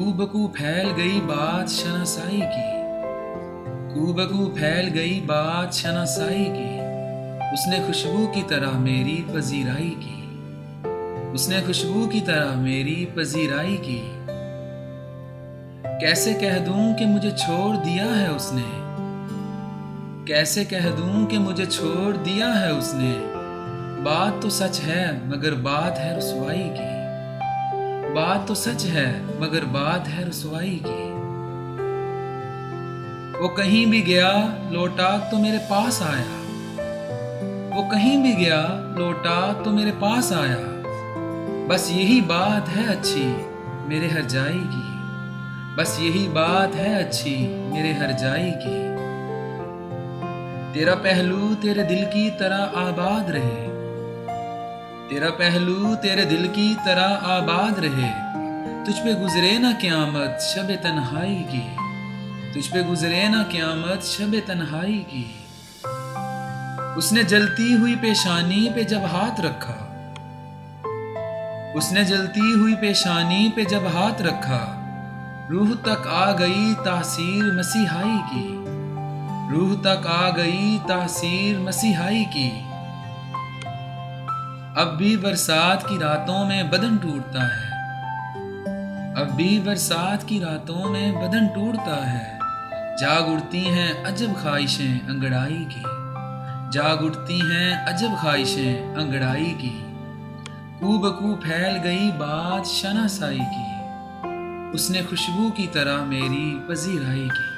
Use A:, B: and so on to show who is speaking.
A: कूबकू फैल गई बात शनासाई की, कूबकू फैल गई बात शनासाई की। उसने खुशबू की तरह मेरी पजीराई की, उसने खुशबू की तरह मेरी पजीराई की। कैसे कह दूं कि मुझे छोड़ दिया है उसने, कैसे कह दूं कि मुझे छोड़ दिया है उसने। बात तो सच है मगर बात है रुसवाई की, बात तो सच है मगर बात है रुसवाई की। वो कहीं भी गया लौटा तो मेरे पास आया, वो कहीं भी गया लौटा तो मेरे पास आया। बस यही बात है अच्छी मेरे हर जाई की, बस यही बात है अच्छी मेरे हर जाई की। तेरा पहलू तेरे दिल की तरह आबाद रहे, तेरा पहलू तेरे दिल की तरह आबाद रहे। तुझ पे गुजरे ना क़यामत शब तन्हाई की, तुझ पे गुजरे ना क़यामत शब तन्हाई की। उसने जलती हुई पेशानी पे जब हाथ रखा, उसने जलती हुई पेशानी पे जब हाथ रखा। रूह तक आ गई तासीर मसीहाई की, रूह तक आ गई तासीर मसीहाई की। अब भी बरसात की रातों में बदन टूटता है, अब भी बरसात की रातों में बदन टूटता है। जाग उठती हैं अजब ख्वाहिशें अंगड़ाई की, जाग उठती हैं अजब ख्वाहिशें अंगड़ाई की। कूबकू फैल गई बात शनासाई की, उसने खुशबू की तरह मेरी पजीराई की।